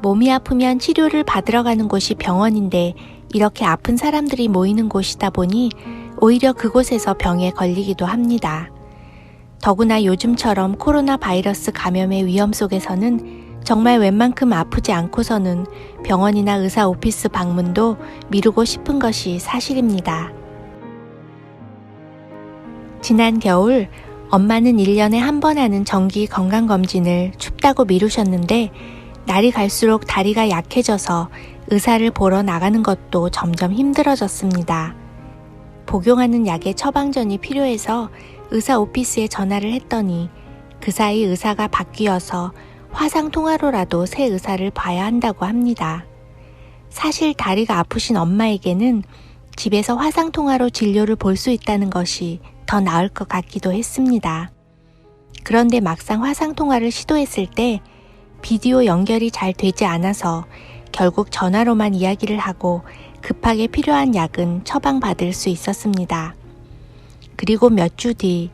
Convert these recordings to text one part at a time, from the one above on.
몸이 아프면 치료를 받으러 가는 곳이 병원인데 이렇게 아픈 사람들이 모이는 곳이다 보니 오히려 그곳에서 병에 걸리기도 합니다. 더구나 요즘처럼 코로나 바이러스 감염의 위험 속에서는 정말 웬만큼 아프지 않고서는 병원이나 의사 오피스 방문도 미루고 싶은 것이 사실입니다. 지난 겨울 엄마는 1년에 한 번 하는 정기 건강검진을 춥다고 미루셨는데 날이 갈수록 다리가 약해져서 의사를 보러 나가는 것도 점점 힘들어졌습니다. 복용하는 약의 처방전이 필요해서 의사 오피스에 전화를 했더니 그 사이 의사가 바뀌어서 화상통화로라도 새 의사를 봐야 한다고 합니다. 사실 다리가 아프신 엄마에게는 집에서 화상통화로 진료를 볼 수 있다는 것이 더 나을 것 같기도 했습니다. 그런데 막상 화상통화를 시도했을 때 비디오 연결이 잘 되지 않아서 결국 전화로만 이야기를 하고 급하게 필요한 약은 처방받을 수 있었습니다. 그리고 몇 주 뒤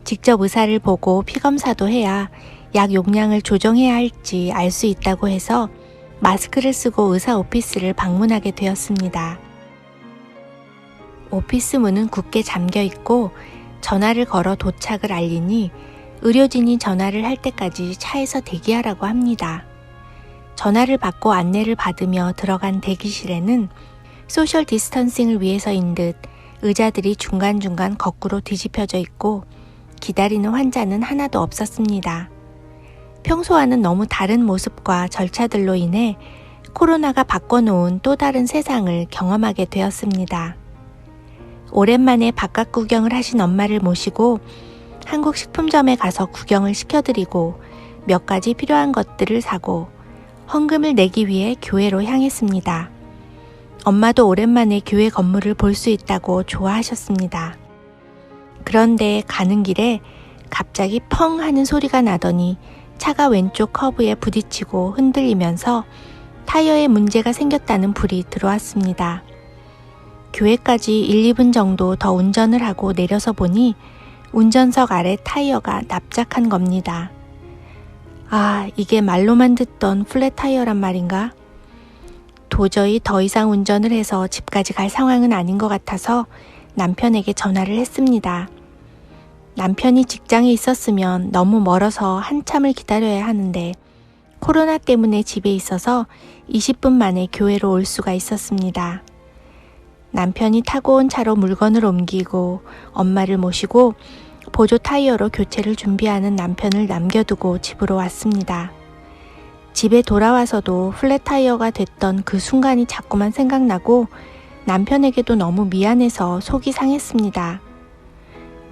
직접 의사를 보고 피검사도 해야 약 용량을 조정해야 할지 알 수 있다고 해서 마스크를 쓰고 의사 오피스를 방문하게 되었습니다. 오피스 문은 굳게 잠겨 있고 전화를 걸어 도착을 알리니 의료진이 전화를 할 때까지 차에서 대기하라고 합니다. 전화를 받고 안내를 받으며 들어간 대기실에는 소셜 디스턴싱을 위해서인 듯 의자들이 중간중간 거꾸로 뒤집혀져 있고 기다리는 환자는 하나도 없었습니다. 평소와는 너무 다른 모습과 절차들로 인해 코로나가 바꿔놓은 또 다른 세상을 경험하게 되었습니다. 오랜만에 바깥 구경을 하신 엄마를 모시고 한국 식품점에 가서 구경을 시켜드리고 몇 가지 필요한 것들을 사고 헌금을 내기 위해 교회로 향했습니다. 엄마도 오랜만에 교회 건물을 볼 수 있다고 좋아하셨습니다. 그런데 가는 길에 갑자기 펑 하는 소리가 나더니 차가 왼쪽 커브에 부딪히고 흔들리면서 타이어에 문제가 생겼다는 불이 들어왔습니다. 교회까지 1, 2분 정도 더 운전을 하고 내려서 보니 운전석 아래 타이어가 납작한 겁니다. 아, 이게 말로만 듣던 플랫 타이어란 말인가? 도저히 더 이상 운전을 해서 집까지 갈 상황은 아닌 것 같아서 남편에게 전화를 했습니다. 남편이 직장에 있었으면 너무 멀어서 한참을 기다려야 하는데 코로나 때문에 집에 있어서 20분 만에 교회로 올 수가 있었습니다. 남편이 타고 온 차로 물건을 옮기고 엄마를 모시고 보조 타이어로 교체를 준비하는 남편을 남겨두고 집으로 왔습니다. 집에 돌아와서도 플랫 타이어가 됐던 그 순간이 자꾸만 생각나고 남편에게도 너무 미안해서 속이 상했습니다.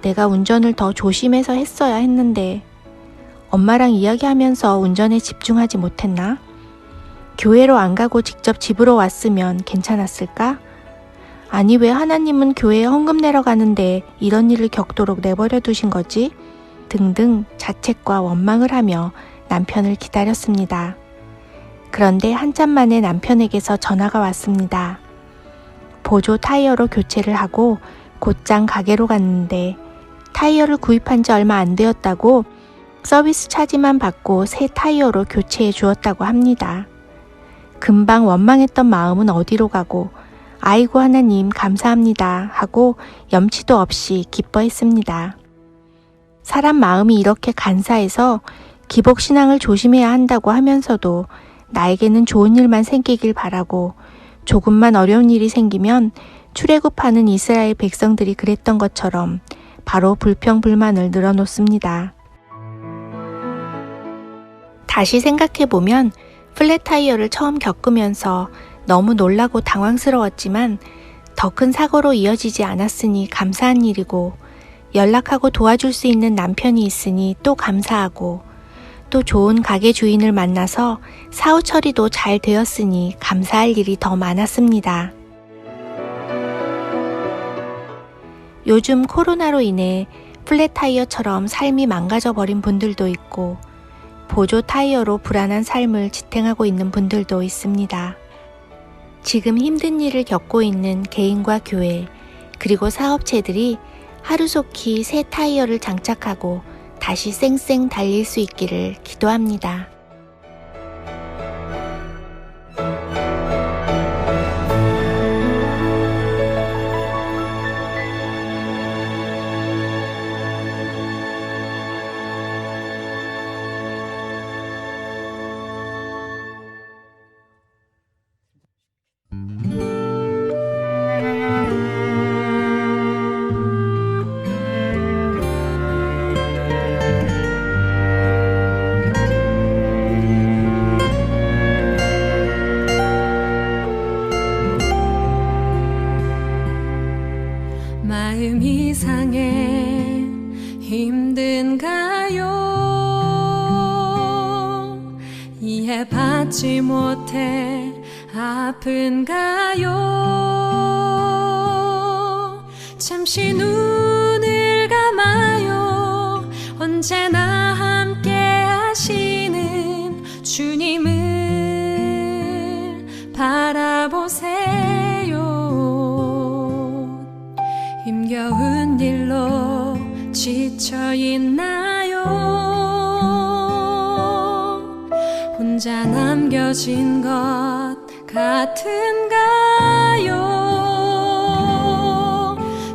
내가 운전을 더 조심해서 했어야 했는데 엄마랑 이야기하면서 운전에 집중하지 못했나? 교회로 안 가고 직접 집으로 왔으면 괜찮았을까? 아니 왜 하나님은 교회에 헌금 내러 가는데 이런 일을 겪도록 내버려 두신 거지? 등등 자책과 원망을 하며 남편을 기다렸습니다. 그런데 한참 만에 남편에게서 전화가 왔습니다. 보조 타이어로 교체를 하고 곧장 가게로 갔는데 타이어를 구입한 지 얼마 안 되었다고 서비스 차지만 받고 새 타이어로 교체해 주었다고 합니다. 금방 원망했던 마음은 어디로 가고 아이고 하나님 감사합니다 하고 염치도 없이 기뻐했습니다. 사람 마음이 이렇게 간사해서 기복신앙을 조심해야 한다고 하면서도 나에게는 좋은 일만 생기길 바라고 조금만 어려운 일이 생기면 출애굽하는 이스라엘 백성들이 그랬던 것처럼 바로 불평불만을 늘어놓습니다. 다시 생각해보면 플랫 타이어를 처음 겪으면서 너무 놀라고 당황스러웠지만 더 큰 사고로 이어지지 않았으니 감사한 일이고 연락하고 도와줄 수 있는 남편이 있으니 또 감사하고 또 좋은 가게 주인을 만나서 사후 처리도 잘 되었으니 감사할 일이 더 많았습니다. 요즘 코로나로 인해 플랫 타이어처럼 삶이 망가져버린 분들도 있고 보조 타이어로 불안한 삶을 지탱하고 있는 분들도 있습니다. 지금 힘든 일을 겪고 있는 개인과 교회 그리고 사업체들이 하루속히 새 타이어를 장착하고 다시 쌩쌩 달릴 수 있기를 기도합니다. 받지 못해 아픈가요? 잠시 눈을 감아요. 언제나 함께 하시는 주님을 바라보세요. 힘겨운 일로 지쳐 있나요? 혼자 남겨진 것 같은가요?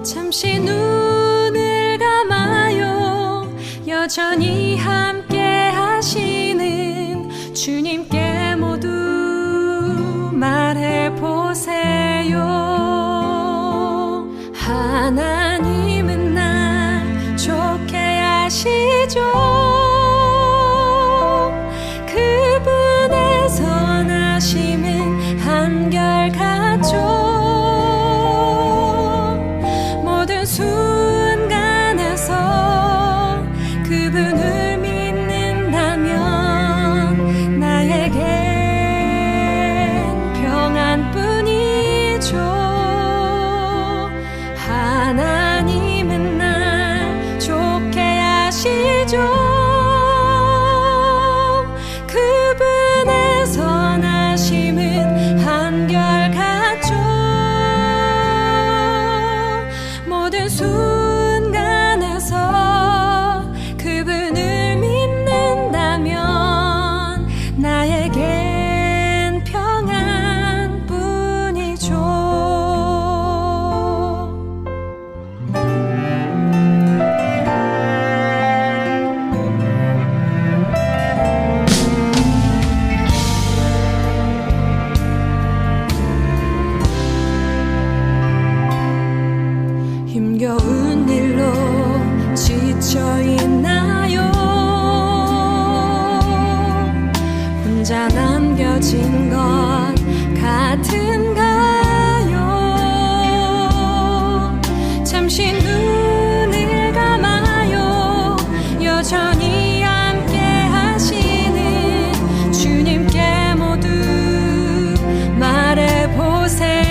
잠시 눈을 감아요. 여전히 함께 하시는 주님께 모두 말해보세요. 하나님은 날 좋게 하시죠. 그분의 선하심은 한결같죠. 모든 순간에서 그분을 믿는다면 나에겐 평안뿐이죠. 하나님은 날 좋게 하시죠. 그분의 선하심은 한결같죠. 모든 순간에서 그분을 믿는다면 나에겐 평안뿐이죠. 힘겨운 일로 지쳐 있나요? 혼자 남겨진 것 같은가요? 잠시 눈을 감아요. 여전히 함께 하시는 주님께 모두 말해보세요.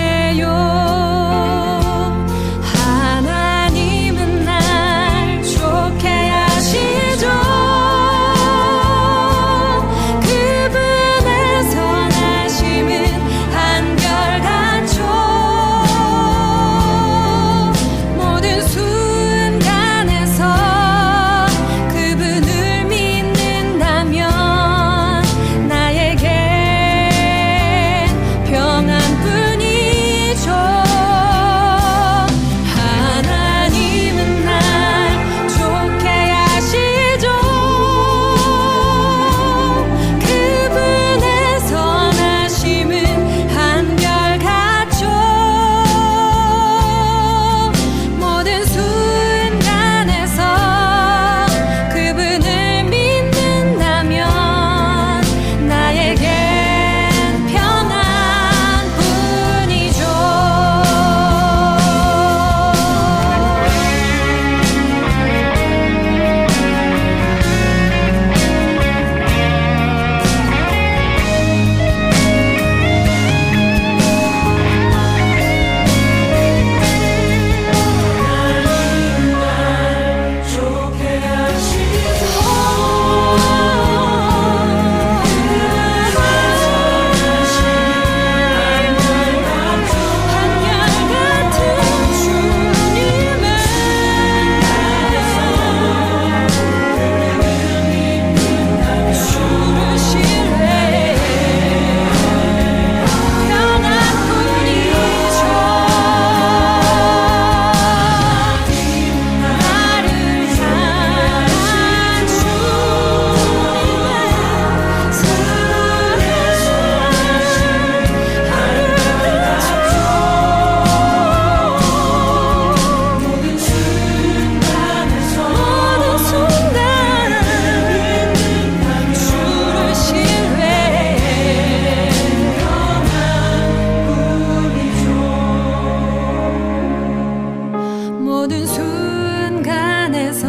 모든 순간에서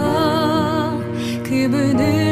그분을